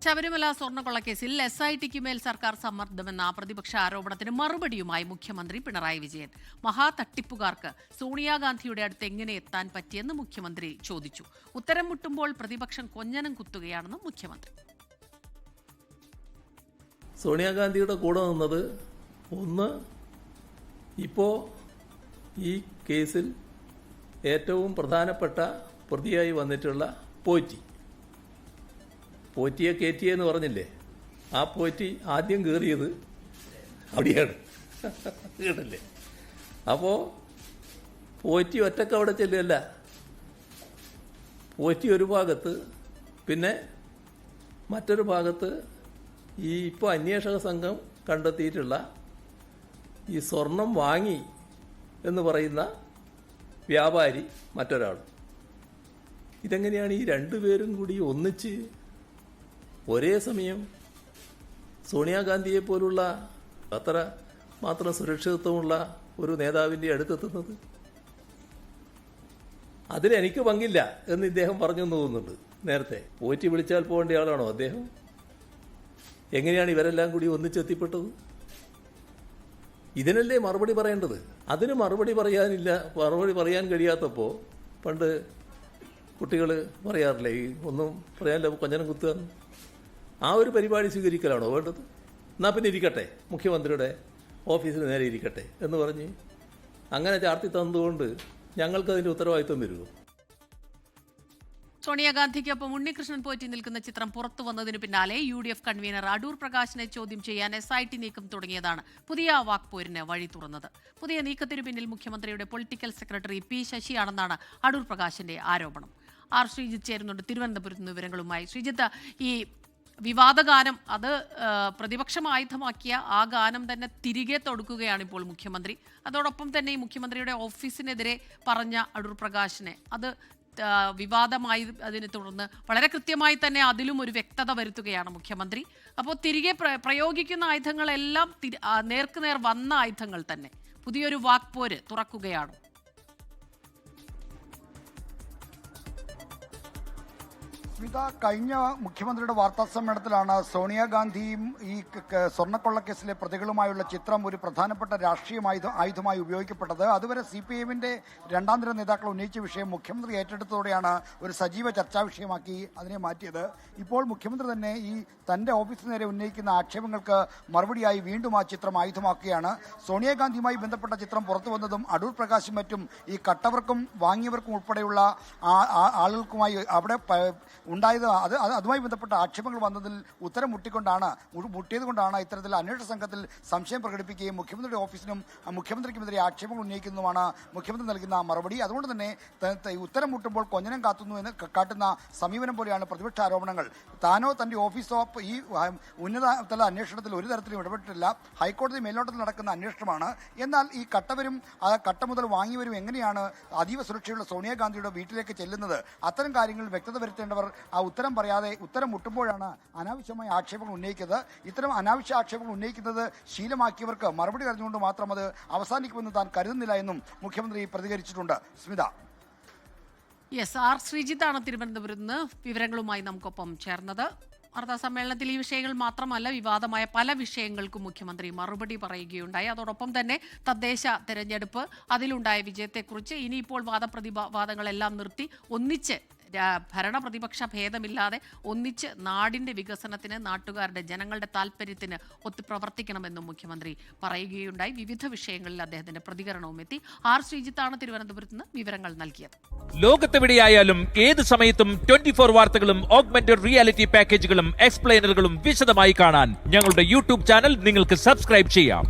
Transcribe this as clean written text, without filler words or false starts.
ശബരിമല സ്വർണ്ണക്കൊള്ളക്കേസിൽ SITക്ക് മേൽ സർക്കാർ സമ്മർദ്ദമെന്ന പ്രതിപക്ഷ ആരോപണത്തിന് മറുപടിയുമായി മുഖ്യമന്ത്രി പിണറായി വിജയൻ. മഹാതട്ടിപ്പുകാർക്ക് സോണിയാഗാന്ധിയുടെ അടുത്ത് എങ്ങനെ എത്താൻ പറ്റിയെന്ന് മുഖ്യമന്ത്രി ചോദിച്ചു. ഉത്തരം മുട്ടുമ്പോൾ പ്രതിപക്ഷം കൊഞ്ഞനം കുത്തുകയാണെന്നും മുഖ്യമന്ത്രി. സോണിയാഗാന്ധിയുടെ കൂടെ നിന്നത് ഒന്ന്, ഇപ്പോൾ ഈ കേസിൽ ഏറ്റവും പ്രധാനപ്പെട്ട പ്രതിയായി വന്നിട്ടുള്ള പോറ്റിയെ കയറ്റിയെന്ന് പറഞ്ഞില്ലേ, ആ പോറ്റി ആദ്യം കയറിയത് അവിടെയാണ് കേട്ടല്ലേ. അപ്പോൾ പോറ്റി ഒറ്റക്ക് അവിടെ ചെല്ലുകയല്ല, പോറ്റി ഒരു ഭാഗത്ത്, പിന്നെ മറ്റൊരു ഭാഗത്ത് ഈ ഇപ്പോൾ അന്വേഷക സംഘം കണ്ടെത്തിയിട്ടുള്ള ഈ സ്വർണം വാങ്ങി എന്ന് പറയുന്ന വ്യാപാരി മറ്റൊരാൾ. ഇതെങ്ങനെയാണ് ഈ രണ്ടുപേരും കൂടി ഒന്നിച്ച് ഒരേ സമയം സോണിയാഗാന്ധിയെ പോലുള്ള അത്ര മാത്രം സുരക്ഷിതത്വമുള്ള ഒരു നേതാവിൻ്റെ അടുത്തെത്തുന്നത്? അതിലെനിക്ക് പങ്കില്ല എന്ന് ഇദ്ദേഹം പറഞ്ഞെന്ന് തോന്നുന്നുണ്ട്. നേരത്തെ പോറ്റി വിളിച്ചാൽ പോകേണ്ട ആളാണോ അദ്ദേഹം? എങ്ങനെയാണ് ഇവരെല്ലാം കൂടി ഒന്നിച്ചെത്തിപ്പെട്ടത്? ഇതിനല്ലേ മറുപടി പറയേണ്ടത്. അതിന് മറുപടി പറയാൻ കഴിയാത്തപ്പോൾ പണ്ട് കുട്ടികൾ പറയാറില്ലേ, ഈ ഒന്നും പറയാനില്ല കൊഞ്ഞനം കുത്തുക, ആ ഒരു പരിപാടി സ്വീകരിക്കലാണോ വേണ്ടത്? എന്നാൽ പിന്നെ ഇരിക്കട്ടെ, മുഖ്യമന്ത്രിയുടെ ഓഫീസിന് നേരെ ഇരിക്കട്ടെ എന്ന് പറഞ്ഞ് അങ്ങനെ ചാർത്തി തന്നതുകൊണ്ട് ഞങ്ങൾക്കതിൻ്റെ ഉത്തരവാദിത്വം വരുമോ? സോണിയാഗാന്ധിക്കൊപ്പം ഉണ്ണികൃഷ്ണൻ പോറ്റി നിൽക്കുന്ന ചിത്രം പുറത്തു വന്നതിന് പിന്നാലെ UDF കൺവീനർ അടൂർ പ്രകാശിനെ ചോദ്യം ചെയ്യാൻ SIT നീക്കം തുടങ്ങിയതാണ് പുതിയ വാക്പോരിന് വഴി തുറന്നത്. പുതിയ നീക്കത്തിനു പിന്നിൽ മുഖ്യമന്ത്രിയുടെ പൊളിറ്റിക്കൽ സെക്രട്ടറി P ശശിയാണെന്നാണ് അടൂർ പ്രകാശിന്റെ ആരോപണം. ശ്രീജിത്ത് ചേരുന്നുണ്ട് തിരുവനന്തപുരത്ത് നിന്ന് വിവരങ്ങളുമായി. ശ്രീജിത്ത്, ഈ വിവാദ ഗാനം അത് പ്രതിപക്ഷം ആയുധമാക്കിയ ആ ഗാനം തന്നെ തിരികെ തൊടുക്കുകയാണ് ഇപ്പോൾ മുഖ്യമന്ത്രി. അതോടൊപ്പം തന്നെ ഈ മുഖ്യമന്ത്രിയുടെ ഓഫീസിനെതിരെ പറഞ്ഞ അടൂർ പ്രകാശിനെ അത് വിവാദമായി, അതിനെ തുടർന്ന് വളരെ കൃത്യമായി തന്നെ അതിലും ഒരു വ്യക്തത വരുത്തുകയാണ് മുഖ്യമന്ത്രി. അപ്പോൾ തിരികെ പ്രയോഗിക്കുന്ന ആയുധങ്ങളെല്ലാം നേർക്കുനേർ വന്ന ആയുധങ്ങൾ തന്നെ. പുതിയൊരു വാക്പോര് തുറക്കുകയാണ്. സ്മിത, കഴിഞ്ഞ മുഖ്യമന്ത്രിയുടെ വാർത്താ സമ്മേളനത്തിലാണ് സോണിയാഗാന്ധിയും ഈ സ്വർണ്ണക്കൊള്ളക്കേസിലെ പ്രതികളുമായുള്ള ചിത്രം ഒരു പ്രധാനപ്പെട്ട രാഷ്ട്രീയ ആയുധമായി ഉപയോഗിക്കപ്പെട്ടത്. അതുവരെ CPIMന്റെ രണ്ടാം നിര നേതാക്കൾ ഉന്നയിച്ച വിഷയം മുഖ്യമന്ത്രി ഏറ്റെടുത്തതോടെയാണ് ഒരു സജീവ ചർച്ചാ വിഷയമാക്കി അതിനെ മാറ്റിയത്. ഇപ്പോൾ മുഖ്യമന്ത്രി തന്നെ ഈ തന്റെ ഓഫീസിന് നേരെ ഉന്നയിക്കുന്ന ആക്ഷേപങ്ങൾക്ക് മറുപടിയായി വീണ്ടും ആ ചിത്രം ആയുധമാക്കുകയാണ്. സോണിയാഗാന്ധിയുമായി ബന്ധപ്പെട്ട ചിത്രം പുറത്തു വന്നതും അടൂർ പ്രകാശും മറ്റും ഈ കട്ടവർക്കും വാങ്ങിയവർക്കും ഉൾപ്പെടെയുള്ള ആളുകൾക്കുമായി അവിടെ ഉണ്ടായത് അതുമായി ബന്ധപ്പെട്ട ആക്ഷേപങ്ങൾ വന്നതിൽ ഉത്തരം മുട്ടിയത് കൊണ്ടാണ് ഇത്തരത്തിൽ അന്വേഷണ സംഘത്തിൽ സംശയം പ്രകടിപ്പിക്കുകയും മുഖ്യമന്ത്രിയുടെ ഓഫീസിനും മുഖ്യമന്ത്രിക്കുമെതിരെ ആക്ഷേപങ്ങൾ ഉന്നയിക്കുന്നതുമാണ് മുഖ്യമന്ത്രി നൽകുന്ന മറുപടി. അതുകൊണ്ട് തന്നെ ഉത്തരം മുട്ടുമ്പോൾ കൊഞ്ഞനം കാത്തുന്നു എന്ന് കാട്ടുന്ന സമീപനം പോലെയാണ് പ്രതിപക്ഷ ആരോപണങ്ങൾ. താനോ തന്റെ ഓഫീസോ ഈ ഉന്നതതല അന്വേഷണത്തിൽ ഒരു തരത്തിലും ഇടപെട്ടിട്ടില്ല. ഹൈക്കോടതി മേൽനോട്ടത്തിൽ നടക്കുന്ന അന്വേഷണമാണ്. എന്നാൽ ഈ കട്ട മുതൽ വാങ്ങിയവരും എങ്ങനെയാണ് അതീവ സുരക്ഷയുള്ള സോണിയാഗാന്ധിയുടെ വീട്ടിലേക്ക് ചെല്ലുന്നത്? അത്തരം കാര്യങ്ങളിൽ വ്യക്തത വരുത്തേണ്ടവർ ആ ഉത്തരം പറയാതെ ഉത്തരം മുട്ടുമ്പോഴാണ് അനാവശ്യമായ ആക്ഷേപങ്ങൾ ഉന്നയിക്കുന്നത്. ഇത്തരം അനാവശ്യ ആക്ഷേപങ്ങൾ ഉന്നയിക്കുന്നത് ശീലമാക്കിയവർക്ക് മറുപടി അറിഞ്ഞുകൊണ്ട് മാത്രം അത് അവസാനിക്കുമെന്ന് താൻ കരുതുന്നില്ല എന്നും മുഖ്യമന്ത്രി പ്രതികരിച്ചിട്ടുണ്ട്. സ്മിത. ശ്രീജിത്താണ് തിരുവനന്തപുരത്ത് നിന്ന് വിവരങ്ങളുമായി നമുക്കൊപ്പം ചേർന്നത്. വാർത്താ സമ്മേളനത്തിൽ ഈ വിഷയങ്ങൾ മാത്രമല്ല, വിവാദമായ പല വിഷയങ്ങൾക്കും മുഖ്യമന്ത്രി മറുപടി പറയുകയുണ്ടായി. അതോടൊപ്പം തന്നെ തദ്ദേശ തെരഞ്ഞെടുപ്പ്, അതിലുണ്ടായ വിജയത്തെക്കുറിച്ച് ഇനിയിപ്പോൾ വാദപ്രതിവാദങ്ങളെല്ലാം നിർത്തി ഒന്നിച്ച് ഭരണ പ്രതിപക്ഷ ഭേദമില്ലാതെ ഒന്നിച്ച് നാടിന്റെ വികസനത്തിന്, നാട്ടുകാരുടെ ജനങ്ങളുടെ താല്പര്യത്തിന് ഒത്തു പ്രവർത്തിക്കണമെന്നും മുഖ്യമന്ത്രി പറയുകയുണ്ടായി. വിവിധ വിഷയങ്ങളിൽ അദ്ദേഹത്തിന്റെ പ്രതികരണവും എത്തി. ശ്രീജിത്താണ് തിരുവനന്തപുരത്ത് നിന്ന് വിവരങ്ങൾ നൽകിയത്. ലോകത്തെവിടെയായാലും ഏത് സമയത്തും 24 വാർത്തകളും ഓഗ്മെന്റഡ് റിയാലിറ്റി പാക്കേജുകളും എക്സ്പ്ലെയിനറുകളും വിശദമായി കാണാൻ ഞങ്ങളുടെ YouTube ചാനൽ നിങ്ങൾക്ക് സബ്സ്ക്രൈബ് ചെയ്യാം.